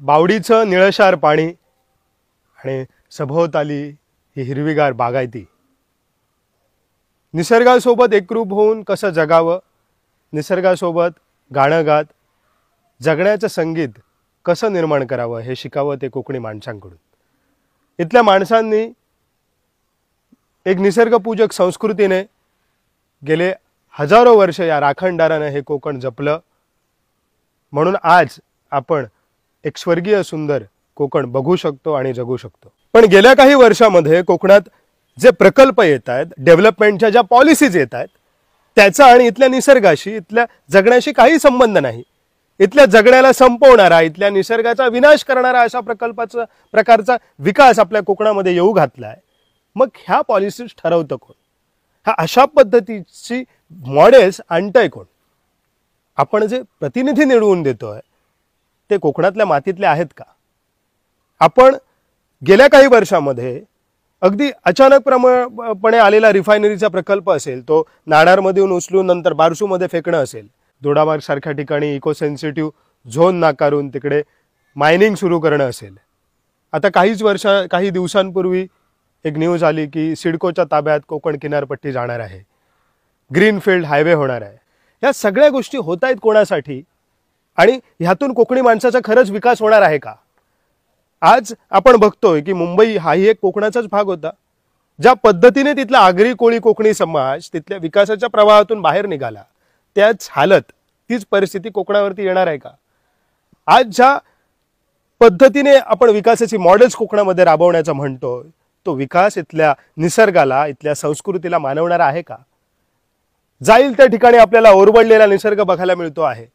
बावडीचं निळशार पाणी आणि सभोवताली ही हिरवीगार बागायती, निसर्गासोबत एकरूप होऊन कसं जगावं, निसर्गासोबत गाणं गात जगण्याचं संगीत कसं निर्माण करावं हे शिकावं ते कोकणी माणसांकडून। इथल्या माणसांनी एक निसर्गपूजक संस्कृतीने गेले हजारो वर्ष या राखणदाराने हे कोकण जपलं, म्हणून आज आपण एक स्वर्गीय सुंदर कोकण बघू शकतो आणि जगू शकतो। पण गेल्या काही वर्षांमध्ये कोकणात जे प्रकल्प येत आहेत, डेव्हलपमेंटच्या ज्या पॉलिसीज येत आहेत, त्याचा आणि इथल्या निसर्गाशी, इथल्या जगण्याशी काही संबंध नाही। इथल्या जगण्याला संपवणारा, इथल्या निसर्गाचा विनाश करणारा अशा प्रकारचा विकास आपल्या कोकणामध्ये येऊ घातलाय। मग ह्या पॉलिसीज ठरवतं कोण? ह्या अशा पद्धतीची मॉडेल्स आणतंय कोण? आपण जे प्रतिनिधी निवडून देतोय ते कोकणातल्या मातीतले आहेत का? आपण गेल्या काही वर्षांमध्ये अगदी अचानकपणे आलेला रिफायनरीचा प्रकल्प असेल, तो नाणारमधून उचलून नंतर बारसूमध्ये फेकणं असेल, दोडामार्ग सारख्या ठिकाणी इको सेन्सिटिव्ह झोन नाकारून तिकडे मायनिंग सुरू करणं असेल, आता काही दिवसांपूर्वी एक न्यूज आली की सिडकोच्या ताब्यात कोकण किनारपट्टी जाणार आहे, ग्रीनफील्ड हायवे होणार आहे। या सगळ्या गोष्टी होत आहेत कोणासाठी आणि ह्यातून कोकणी माणसाचा खरंच विकास होणार आहे का? आज आपण बघतोय की मुंबई हाही एक कोकणाचाच भाग होता। ज्या पद्धतीने तिथला आगरी कोळी कोकणी समाज तिथल्या विकासाच्या प्रवाहातून बाहेर निघाला, त्याच हालत, तीच परिस्थिती कोकणावरती येणार आहे का? आज ज्या पद्धतीने आपण विकासाची मॉडेल्स कोकणामध्ये राबवण्याचं म्हणतोय, तो विकास इथल्या निसर्गाला, इथल्या संस्कृतीला मानवणारा आहे का? जाईल त्या ठिकाणी आपल्याला ओरबडलेला निसर्ग बघायला मिळतो आहे।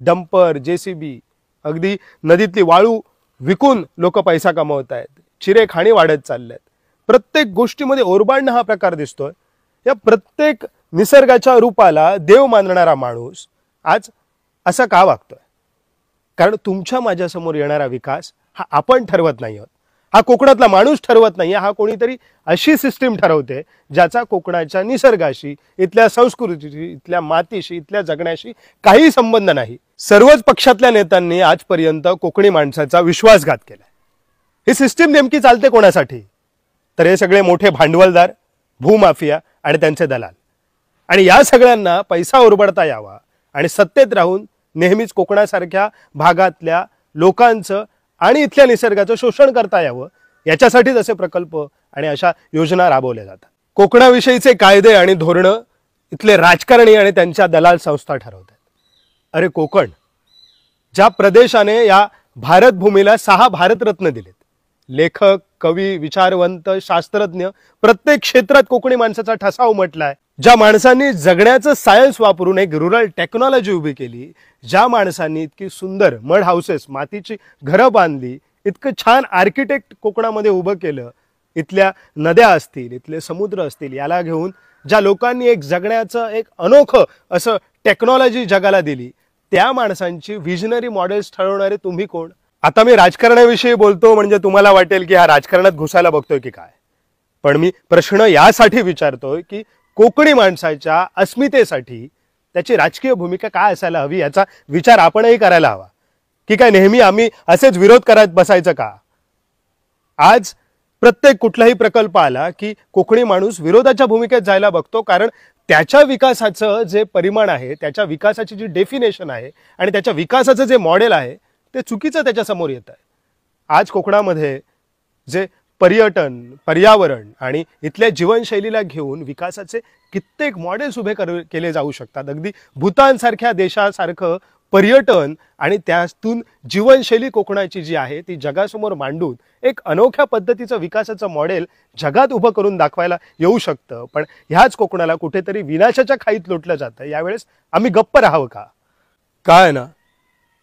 डंपर, जेसीबी, अगदी नदीतली वाळू विकून लोक पैसा कमवत आहेत, चिरे खाणी वाढत चालल्यात, प्रत्येक गोष्टीमध्ये ओरबाडणं हा प्रकार दिसतोय। या प्रत्येक निसर्गाच्या रूपाला देव मानणारा माणूस आज असा का वागतोय? कारण तुमच्या माझ्यासमोर येणारा विकास हा आपण ठरवत नाही आहोत, हा कोकणातला माणूस ठरवत नाही, हा कोणीतरी अशी सिस्टीम ठरवते ज्याचा कोकणाच्या निसर्गाशी, इथल्या संस्कृतीशी, इथल्या मातीशी, इथल्या जगण्याशी काही संबंध नाही। सर्वच पक्षातल्या नेत्यांनी आजपर्यंत कोकणी माणसाचा विश्वासघात केलाय। ही सिस्टीम नेमकी चालते कोणासाठी? तर हे सगळे मोठे भांडवलदार, भूमाफिया आणि त्यांचे दलाल, आणि या सगळ्यांना पैसा उरबडता यावा आणि सत्तेत राहून नेहमीच कोकणासारख्या भागातल्या लोकांचं आणि इथल्या निसर्गाचं शोषण करता यावं, याच्यासाठीच असे प्रकल्प आणि अशा योजना राबवल्या जातात। कोकणाविषयीचे कायदे आणि धोरणं इथले राजकारणी आणि त्यांच्या दलाल संस्था ठरवतात। अरे कोकण, ज्या प्रदेशाने या भारत भूमीला 6 भारतरत्न दिलेत, लेखक, कवी, विचारवंत, शास्त्रज्ञ, प्रत्येक क्षेत्रात कोकणी माणसाचा ठसा उमटलाय। ज्या माणसांनी जगण्याचं सायन्स वापरून एक रूरल टेक्नॉलॉजी उभी केली, ज्या माणसांनी इतकी सुंदर मड हाऊसेस, मातीची घरं बांधली, इतकं छान आर्किटेक्ट कोकणामध्ये उभं केलं, इथल्या नद्या असतील, इथले समुद्र असतील, याला घेऊन ज्या लोकांनी एक जगण्याचं एक अनोखं असं टेक्नॉलॉजी जगाला दिली, त्या माणसांची विजनरी मॉडेल्स ठरवणारे तुम्ही कोण? आता मी राजकारणाविषयी बोलतो म्हणजे तुम्हाला वाटेल की हा राजकारणात घुसायला बघतोय की काय, पण मी प्रश्न यासाठी विचारतोय की कोकणी माणसाच्या अस्मितेसाठी त्याची राजकीय भूमिका काय असायला हवी, याचा विचार आपणही करायला हवा। की काय नेहमी आम्ही असेच विरोध करत बसायचं का? आज प्रत्येक कुठलाही प्रकल्प आला की कोकणी माणूस विरोधाच्या भूमिकेत जायला बघतो, कारण त्याच्या विकासाचं जे परिमाण आहे, त्याच्या विकासाची जी डेफिनेशन आहे आणि त्याच्या विकासाचं जे मॉडेल आहे ते चुकीचं त्याच्या समोर येत आहे। आज कोकणामध्ये जे पर्यटन, पर्यावरण आणि इथल्या जीवनशैलीला घेऊन विकासाचे कित्येक मॉडेल्स उभे केले जाऊ शकतात। अगदी भूतानसारख्या देशासारखं पर्यटन आणि त्यातून जीवनशैली कोकणाची जी आहे ती जगासमोर मांडून एक अनोख्या पद्धतीचं विकासाचं मॉडेल जगात उभं करून दाखवायला येऊ शकतं। पण ह्याच कोकणाला कुठेतरी विनाशाच्या खाईत लोटलं जातं। यावेळेस आम्ही गप्प राहावं का? काय ना,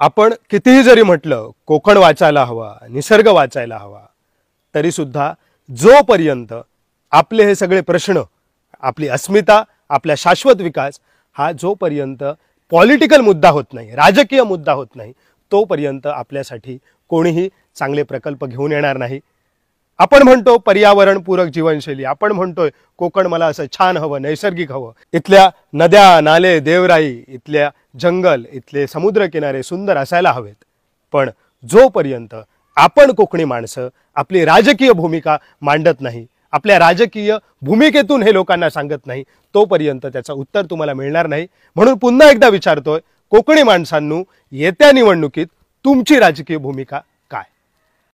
आपण कितीही जरी म्हटलं कोकण वाचायला हवा, निसर्ग वाचायला हवा, तरी सुद्धा जोपर्यंत आपले हे सगळे प्रश्न, आपली अस्मिता, आपला शाश्वत विकास हा जोपर्यंत पॉलिटिकल मुद्दा होत नाही, राजकीय मुद्दा होत नाही, तोपर्यंत आपल्यासाठी कोणीही चांगले प्रकल्प घेऊन येणार नाही। आपण म्हणतो पर्यावरणपूरक जीवनशैली, आपण म्हणतोय कोकण मला असं छान हवं, नैसर्गिक हवं, इथल्या नद्या, नाले, देवराई, इथल्या जंगल, इथले समुद्र किनारे सुंदर असायला हवेत, पण जोपर्यंत आपण कोकणी माणसं आपली राजकीय भूमिका मांडत नाही, आपल्या राजकीय भूमिकेतून हे लोकांना सांगत नाही, तोपर्यंत त्याचं उत्तर तुम्हाला मिळणार नाही. म्हणून पुन्हा एकदा विचारतोय, कोकणी माणसांनो, येत्या निवडणुकीत तुमची राजकीय भूमिका